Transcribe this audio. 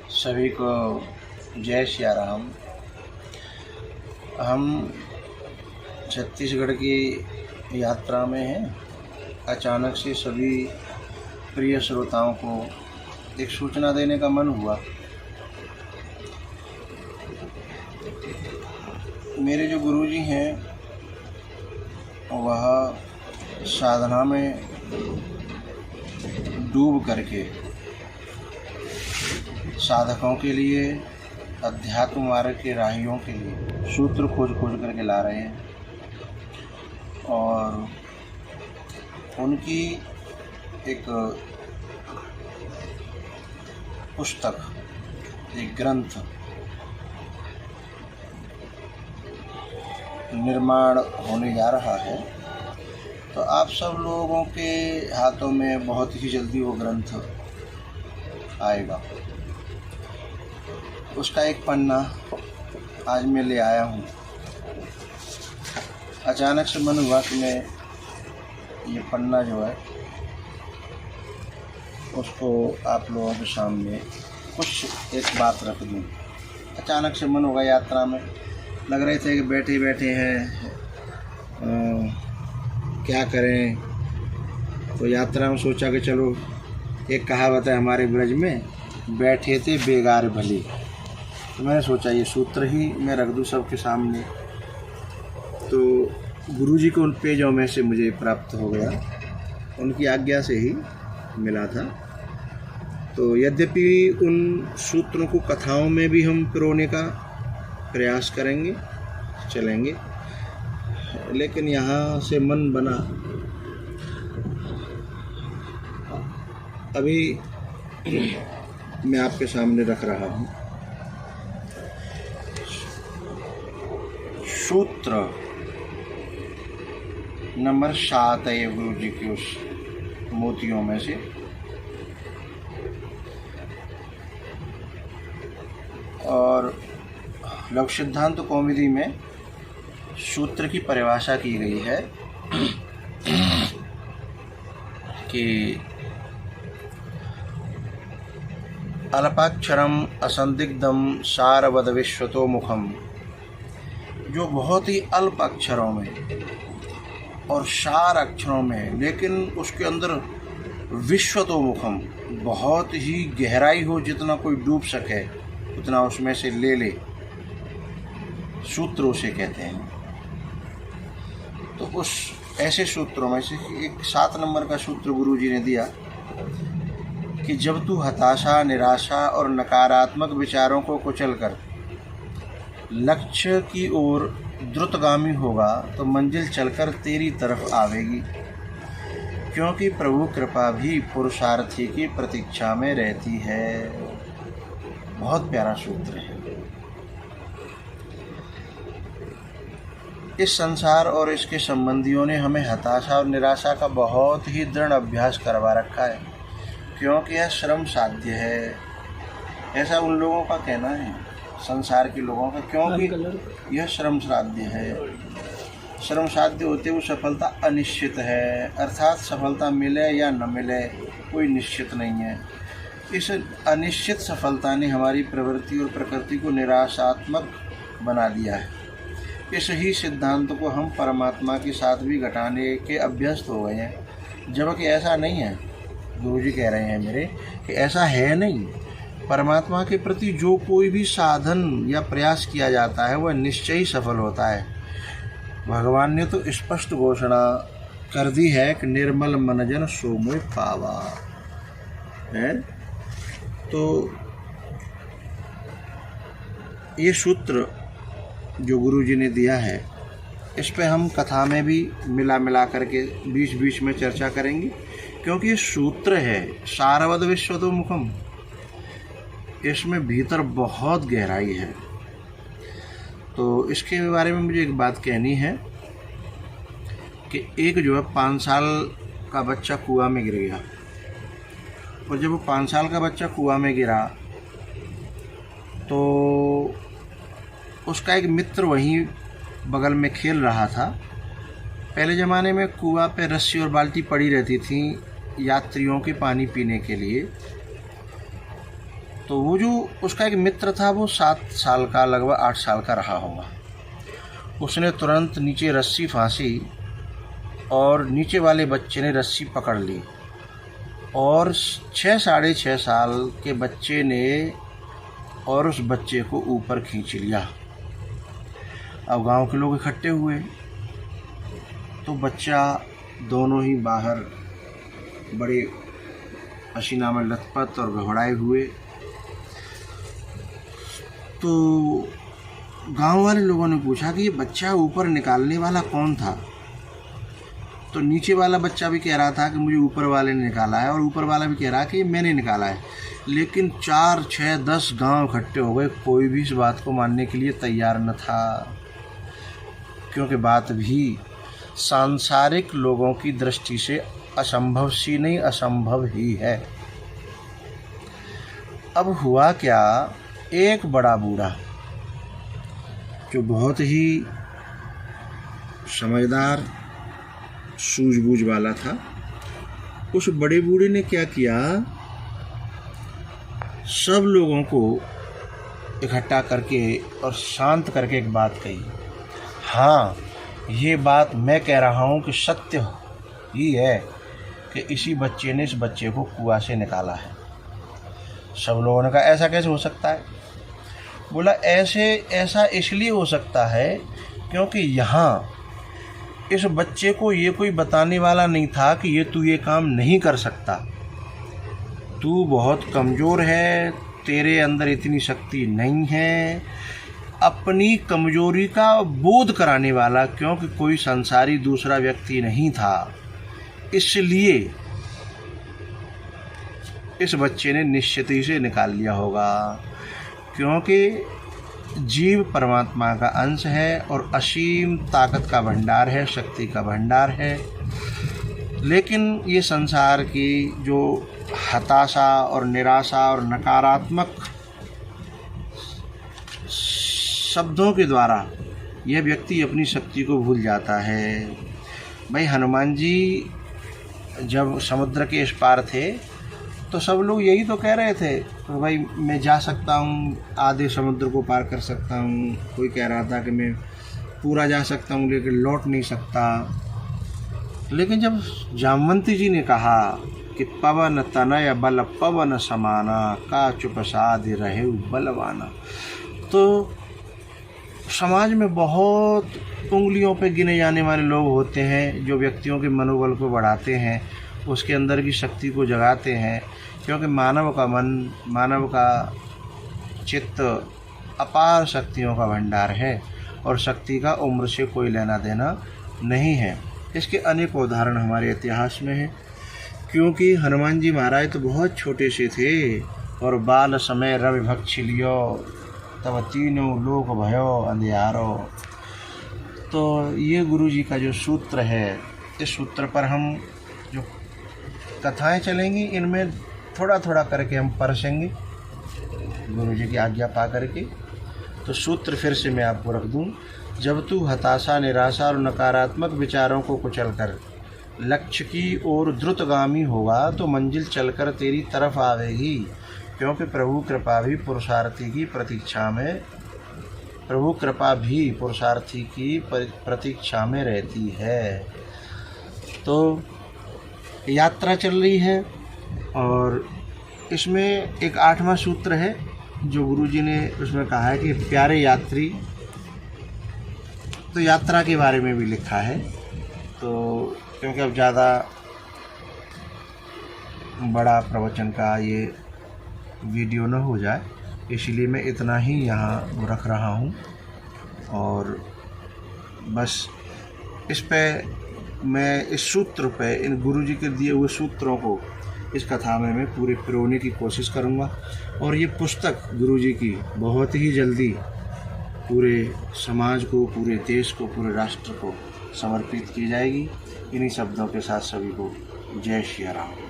सभी को जय सिया राम। हम छत्तीसगढ़ की यात्रा में हैं। अचानक से सभी प्रिय श्रोताओं को एक सूचना देने का मन हुआ। मेरे जो गुरुजी हैं वह साधना में डूब करके साधकों के लिए, अध्यात्म मार्ग के राहियों के लिए सूत्र खोज करके ला रहे हैं। और उनकी एक पुस्तक, एक ग्रंथ निर्माण होने जा रहा है। तो आप सब लोगों के हाथों में बहुत ही जल्दी वो ग्रंथ आएगा। उसका एक पन्ना आज मैं ले आया हूँ। अचानक से मन हुआ कि मैं ये पन्ना जो है उसको आप लोगों के सामने कुछ एक बात रख दूँ। अचानक से मन होगा, यात्रा में लग रहे थे कि बैठे बैठे हैं क्या करें। तो यात्रा में सोचा कि चलो, एक कहावत है हमारे ब्रज में, बैठे थे बेगार भले। तो मैंने सोचा ये सूत्र ही मैं रख दूँ सबके सामने। तो गुरुजी को उन पेजों में से मुझे प्राप्त हो गया, उनकी आज्ञा से ही मिला था। तो यद्यपि उन सूत्रों को कथाओं में भी हम पिरोने का प्रयास करेंगे, चलेंगे, लेकिन यहाँ से मन बना अभी मैं आपके सामने रख रहा हूँ। सूत्र नंबर 7 है गुरु जी के उस मोतियों में से। और लघु सिद्धांत कौमुदी में सूत्र की परिभाषा की गई है कि अल्पाक्षरम असंदिग्धम सारवद विश्वतो मुखम। जो बहुत ही अल्प अक्षरों में और सार अक्षरों में, लेकिन उसके अंदर विश्वतो मुखम, बहुत ही गहराई हो, जितना कोई डूब सके उतना उसमें से ले ले, सूत्र उसे कहते हैं। तो उस ऐसे सूत्रों में से एक 7 नंबर का सूत्र गुरुजी ने दिया कि जब तू हताशा, निराशा और नकारात्मक विचारों को कुचलकर लक्ष्य की ओर द्रुतगामी होगा तो मंजिल चलकर तेरी तरफ आवेगी, क्योंकि प्रभु कृपा भी पुरुषार्थी की प्रतीक्षा में रहती है। बहुत प्यारा सूत्र है। इस संसार और इसके संबंधियों ने हमें हताशा और निराशा का बहुत ही दृढ़ अभ्यास करवा रखा है, क्योंकि यह श्रम साध्य है। ऐसा उन लोगों का कहना है, संसार के लोगों का, क्योंकि यह श्रम साध्य है। श्रम साध्य होते हुए सफलता अनिश्चित है, अर्थात सफलता मिले या न मिले कोई निश्चित नहीं है। इस अनिश्चित सफलता ने हमारी प्रवृत्ति और प्रकृति को निराशात्मक बना दिया है। इस ही सिद्धांत को हम परमात्मा के साथ भी घटाने के अभ्यस्त हो गए हैं, जबकि ऐसा नहीं है। गुरुजी कह रहे हैं मेरे कि ऐसा है नहीं। परमात्मा के प्रति जो कोई भी साधन या प्रयास किया जाता है वह निश्चय ही सफल होता है। भगवान ने तो स्पष्ट घोषणा कर दी है कि निर्मल मनजन सो मोय पावा है। तो ये सूत्र जो गुरुजी ने दिया है, इस पे हम कथा में भी मिला करके बीच बीच में चर्चा करेंगे, क्योंकि ये सूत्र है सारवद विश्वतो मुखम। इसमें भीतर बहुत गहराई है। तो इसके बारे में मुझे एक बात कहनी है कि एक जो है 5 साल का बच्चा कुआं में गिर गया, और जब वो 5 साल का बच्चा कुआं में गिरा तो उसका एक मित्र वहीं बगल में खेल रहा था। पहले ज़माने में कुआं पे रस्सी और बाल्टी पड़ी रहती थी यात्रियों के पानी पीने के लिए। तो वो जो उसका एक मित्र था वो 7 साल का, लगभग 8 साल का रहा होगा। उसने तुरंत नीचे रस्सी फांसी और नीचे वाले बच्चे ने रस्सी पकड़ ली और 6 साढ़े 6 साल के बच्चे ने और उस बच्चे को ऊपर खींच लिया। अब गांव के लोग इकट्ठे हुए तो बच्चा दोनों ही बाहर बड़े पसीना में लथपथ और घबराए हुए। तो गांव वाले लोगों ने पूछा कि ये बच्चा ऊपर निकालने वाला कौन था। तो नीचे वाला बच्चा भी कह रहा था कि मुझे ऊपर वाले ने निकाला है, और ऊपर वाला भी कह रहा है कि मैंने निकाला है। लेकिन 4, 6, 10 गांव इकट्ठे हो गए, कोई भी इस बात को मानने के लिए तैयार न था, क्योंकि बात भी सांसारिक लोगों की दृष्टि से असंभव सी नहीं, असंभव ही है। अब हुआ क्या, एक बड़ा बूढ़ा जो बहुत ही समझदार सूझबूझ वाला था, उस बड़े बूढ़े ने क्या किया, सब लोगों को इकट्ठा करके और शांत करके एक बात कही, हाँ ये बात मैं कह रहा हूँ कि सत्य ही है कि इसी बच्चे ने इस बच्चे को कुआं से निकाला है। सब लोगों ने कहा ऐसा कैसे हो सकता है। बोला ऐसा इसलिए हो सकता है क्योंकि यहाँ इस बच्चे को ये कोई बताने वाला नहीं था कि तू ये काम नहीं कर सकता, तू बहुत कमज़ोर है, तेरे अंदर इतनी शक्ति नहीं है। अपनी कमजोरी का बोध कराने वाला क्योंकि कोई संसारी दूसरा व्यक्ति नहीं था, इसलिए इस बच्चे ने निश्चित ही से निकाल लिया होगा, क्योंकि जीव परमात्मा का अंश है और असीम ताकत का भंडार है, शक्ति का भंडार है। लेकिन ये संसार की जो हताशा और निराशा और नकारात्मक शब्दों के द्वारा यह व्यक्ति अपनी शक्ति को भूल जाता है। भाई हनुमान जी जब समुद्र के इस पार थे तो सब लोग यही तो कह रहे थे तो भाई मैं जा सकता हूँ, आधे समुद्र को पार कर सकता हूँ। कोई कह रहा था कि मैं पूरा जा सकता हूँ लेकिन लौट नहीं सकता। लेकिन जब जामवंती जी ने कहा कि पवन तनय बल पवन समाना, का चुप साधि रहे बलवाना, तो समाज में बहुत उंगलियों पे गिने जाने वाले लोग होते हैं जो व्यक्तियों के मनोबल को बढ़ाते हैं, उसके अंदर की शक्ति को जगाते हैं, क्योंकि मानव का मन, मानव का चित्त अपार शक्तियों का भंडार है और शक्ति का उम्र से कोई लेना देना नहीं है। इसके अनेक उदाहरण हमारे इतिहास में हैं, क्योंकि हनुमान जी महाराज तो बहुत छोटे से थे और बाल समय रवि भक्ष लियो तब तीनों लोक भयो अंधियारो। तो ये गुरु जी का जो सूत्र है, इस सूत्र पर हम जो कथाएं चलेंगी इनमें थोड़ा थोड़ा करके हम परसेंगे गुरु जी की आज्ञा पा करके। तो सूत्र फिर से मैं आपको रख दूं, जब तू हताशा, निराशा और नकारात्मक विचारों को कुचलकर लक्ष्य की ओर द्रुतगामी होगा तो मंजिल चलकर तेरी तरफ आवेगी, क्योंकि प्रभु कृपा भी पुरुषार्थी की प्रतीक्षा में रहती है। तो यात्रा चल रही है और इसमें एक 8वां सूत्र है जो गुरुजी ने उसमें कहा है कि प्यारे यात्री, तो यात्रा के बारे में भी लिखा है। तो क्योंकि अब ज़्यादा बड़ा प्रवचन का ये वीडियो न हो जाए, इसलिए मैं इतना ही यहाँ रख रहा हूँ। और बस इस पे मैं इस सूत्र पे, इन गुरुजी के दिए हुए सूत्रों को इस कथा में मैं पूरे पिरोने की कोशिश करूँगा। और ये पुस्तक गुरुजी की बहुत ही जल्दी पूरे समाज को, पूरे देश को, पूरे राष्ट्र को समर्पित की जाएगी। इन्हीं शब्दों के साथ सभी को जय श्री राम।